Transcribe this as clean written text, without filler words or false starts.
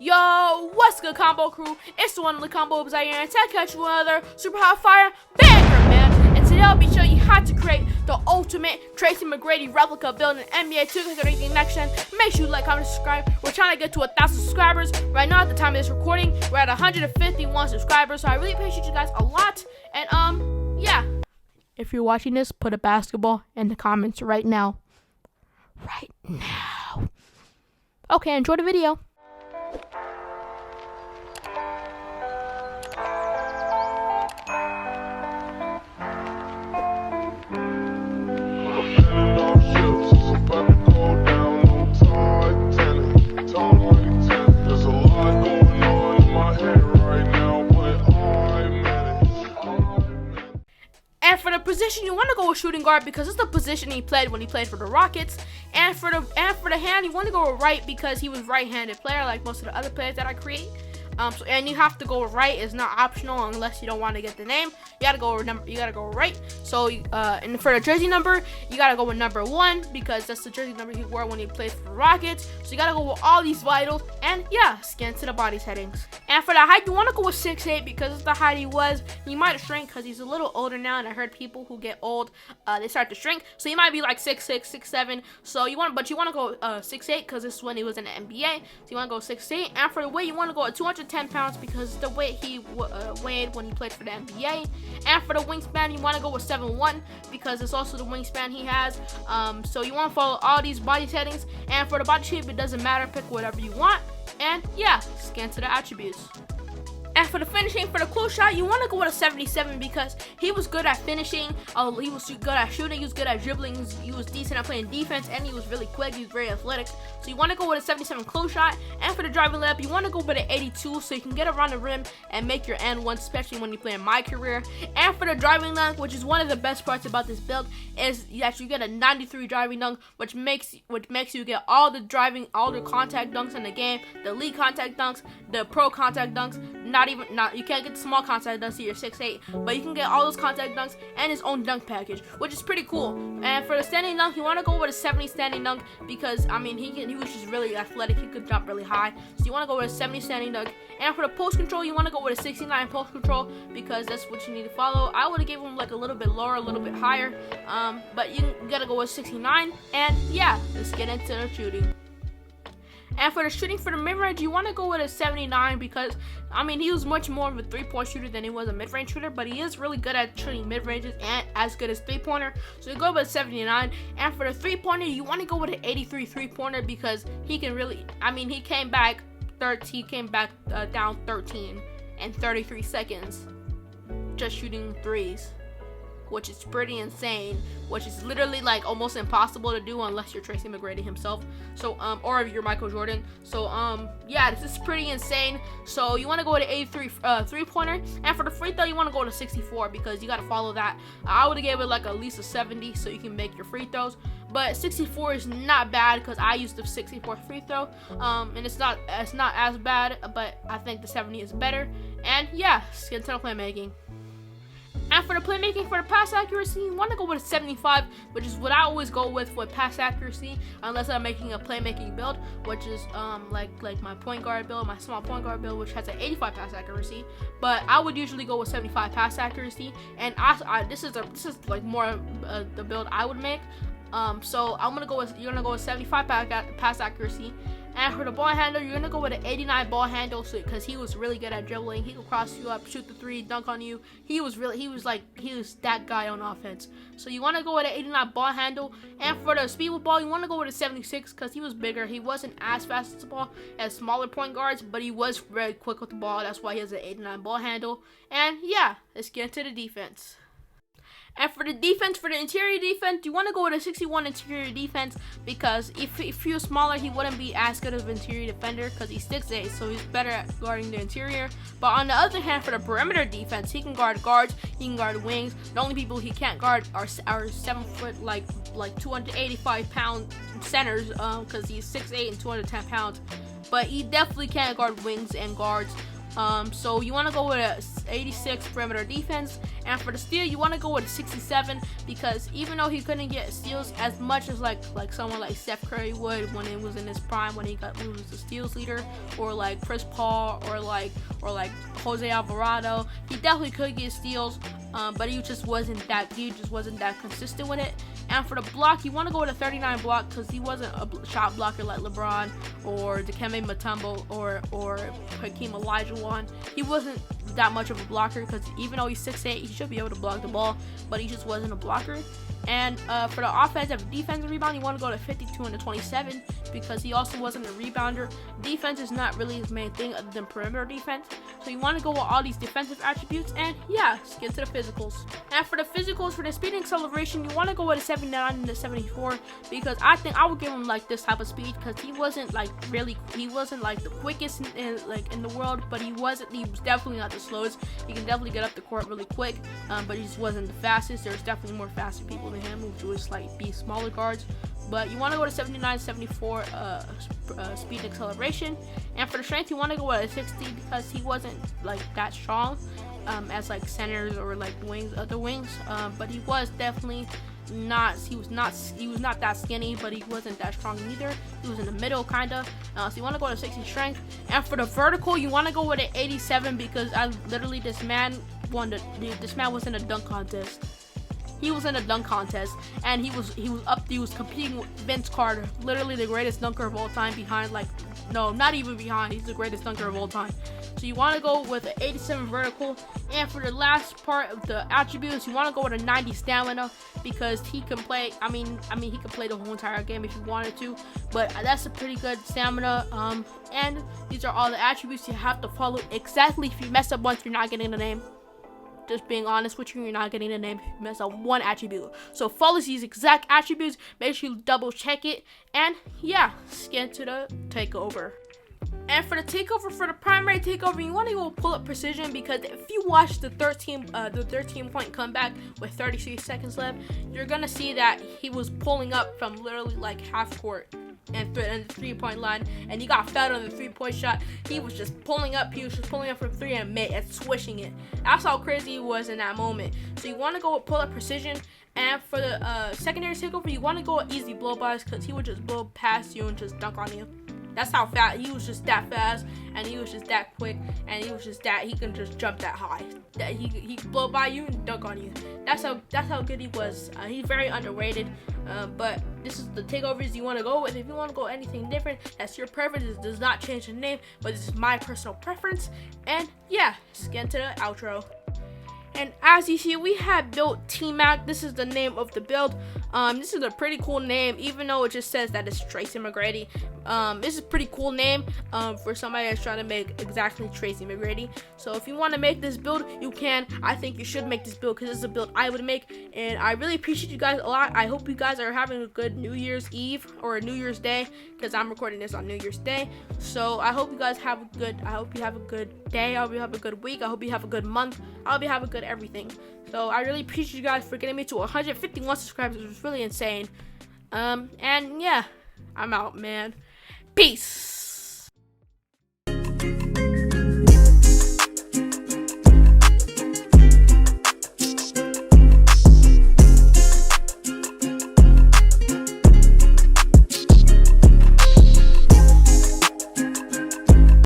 Yo, what's good, combo crew? It's the one of the combo of ZAIRE, and tech catch you another super hot fire banger, man. And today I'll be showing you how to create the ultimate Tracy Mcgrady replica build in NBA 2K13 next gen. Make sure you like, comment, subscribe. We're trying to get to 1,000 subscribers. Right now, at the time of this recording, we're at 151 subscribers. So I really appreciate you guys a lot. And yeah. If you're watching this, put a basketball in the comments right now. Right now. Okay, enjoy the video. And for the position, you want to go with shooting guard because it's the position he played when he played for the Rockets. And for the hand, you want to go with right because he was right-handed player like most of the other players that I create. And you have to go with right. It's not optional unless you don't want to get the name. You gotta go with number. You gotta go with right. So and for the jersey number, you gotta go with number 1 because that's the jersey number he wore when he played for the Rockets. So you gotta go with all these vitals. And yeah, scan to the body settings. And for the height, you want to go with 6'8" because it's the height he was. He might have shrank because he's a little older now, and I heard people who get old, they start to shrink. So he might be like 6'6", 6'7". So you want to go 6'8" because this is when he was in the NBA. So you want to go 6'8". And for the weight, you want to go at 210 pounds because the weight he weighed when he played for the NBA. And for the wingspan, you want to go with 7'1" because it's also the wingspan he has. So you want to follow all these body settings. And for the body shape, it doesn't matter. Pick whatever you want. And yeah, scan to the attributes. And for the finishing, for the close shot, you want to go with a 77 because he was good at finishing. He was good at shooting. He was good at dribbling. He was decent at playing defense, and he was really quick. He was very athletic. So you want to go with a 77 close shot. And for the driving layup, you want to go with an 82 so you can get around the rim and make your and one, especially when you play in my career. And for the driving dunk, which is one of the best parts about this build, is that you get a 93 driving dunk, which makes you get all the contact dunks in the game, the league contact dunks, the pro contact dunks. You can't get the small contact dunks to your 6'8", but you can get all those contact dunks and his own dunk package, which is pretty cool. And for the standing dunk, you want to go with a 70 standing dunk because I mean he was just really athletic. He could jump really high, so you want to go with a 70 standing dunk. And for the post control, you want to go with a 69 post control because that's what you need to follow. I would have given him like a little bit lower, a little bit higher, but you gotta go with 69. And yeah, let's get into the shooting. And for the shooting for the mid-range, you want to go with a 79 because, I mean, he was much more of a three-point shooter than he was a mid-range shooter, but he is really good at shooting mid-ranges and as good as three-pointer. So you go with a 79. And for the three-pointer, you want to go with an 83 three-pointer because he can really, I mean, he came back down 13 in 33 seconds just shooting threes, which is pretty insane, which is literally like almost impossible to do unless you're Tracy Mcgrady himself. So or if you're Michael Jordan. So yeah, this is pretty insane. So you want to go with an 83 three-pointer. And for the free throw, you want to go to 64 because you got to follow that. I would have gave it like at least a 70 so you can make your free throws. But 64 is not bad because I used the 64 free throw, and it's not as bad, but I think the 70 is better. And yeah, let's get into the playmaking. And for the playmaking, for the pass accuracy, you want to go with a 75, which is what I always go with for pass accuracy, unless I'm making a playmaking build, which is like my point guard build, my small point guard build, which has an 85 pass accuracy. But I would usually go with 75 pass accuracy, and this is like more the build I would make. So you're gonna go with 75 pass accuracy. And for the ball handle, you're gonna go with an 89 ball handle, because he was really good at dribbling. He could cross you up, shoot the three, dunk on you. He was that guy on offense. So you want to go with an 89 ball handle. And for the speed with ball, you want to go with a 76 because he was bigger. He wasn't as fast as the ball as smaller point guards, but he was very quick with the ball. That's why he has an 89 ball handle. And yeah, let's get into the defense. And for the defense, for the interior defense, you want to go with a 61 interior defense because if he was smaller, he wouldn't be as good of an interior defender because he's 6'8", so he's better at guarding the interior. But on the other hand, for the perimeter defense, he can guard guards, he can guard wings. The only people he can't guard are 7 foot, like 285 pound centers because he's 6'8" and 210 pounds. But he definitely can guard wings and guards. So you want to go with a 86 perimeter defense, and for the steal you want to go with a 67 because even though he couldn't get steals as much as like someone like Steph Curry would when it was in his prime, when he was the steals leader, or like Chris Paul, or like Jose Alvarado, he definitely could get steals, but he just wasn't that consistent with it. And for the block, you want to go with a 39 block because he wasn't a shot blocker like LeBron or Dikembe Mutombo or Hakeem Olajuwon. He wasn't that much of a blocker because even though he's 6'8", he should be able to block the ball, but he just wasn't a blocker. And for the offensive defensive rebound, you want to go to 52 and a 27 because he also wasn't a rebounder. Defense is not really his main thing other than perimeter defense. So you want to go with all these defensive attributes, and yeah, let's get to the physicals. And for the physicals, for the speed and acceleration, you want to go with a 79 and a 74 because I think I would give him like this type of speed because he wasn't like the quickest in the world, but he was definitely not the slowest. He can definitely get up the court really quick, but he just wasn't the fastest. There's definitely more faster people than him, which was like be smaller guards. But you want to go to 79, 74 speed and acceleration. And for the strength, you want to go with a 60 because he wasn't like that strong as like centers or like other wings. But he was definitely not. He was not that skinny, but he wasn't that strong either. He was in the middle kind of. So you want to go to 60 strength. And for the vertical, you want to go with an 87 because this man was in a dunk contest. He was in a dunk contest, and he was competing with Vince Carter, literally the greatest dunker of all time. Not even behind. He's the greatest dunker of all time. So you want to go with an 87 vertical, and for the last part of the attributes, you want to go with a 90 stamina because he can play. I mean, he could play the whole entire game if he wanted to, but that's a pretty good stamina. And these are all the attributes you have to follow exactly. If you mess up once, you're not getting the name. Just being honest with you, you're not getting the name if you mess up one attribute. So follow these exact attributes, make sure you double check it, and yeah, let's get into the takeover. And for the takeover, for the primary takeover, you want to go pull up precision because if you watch the 13-point comeback with 33 seconds left, you're gonna see that he was pulling up from literally like half court and the 3-point line, and he got fouled on the 3-point shot. He was just pulling up. He was just pulling up from 3 and mid and swishing it. That's how crazy he was in that moment. So you want to go with pull up precision. And for the secondary takeover, you want to go with easy blow bys because he would just blow past you and just dunk on you. That's how fast he was, just that fast, and he was just that quick, and he was just that he can just jump that high. That he could blow by you and dunk on you. That's how good he was. He's very underrated. But this is the takeovers you want to go with. If you want to go anything different, that's your preference. It does not change the name, but this is my personal preference. And yeah, let's get into the outro. And as you see, we have built T-Mac. This is the name of the build. This is a pretty cool name, even though it just says that it's Tracy Mcgrady. This is a pretty cool name for somebody that's trying to make exactly Tracy Mcgrady. So if you want to make this build, you can. I think you should make this build because this is a build I would make. And I really appreciate you guys a lot. I hope you guys are having a good New Year's Eve or New Year's Day because I'm recording this on New Year's Day. So I hope you guys have a good day. I hope you have a good week. I hope you have a good month. I hope you have a good everything. So I really appreciate you guys for getting me to 151 subscribers. It was really insane. And yeah, I'm out, man. Peace.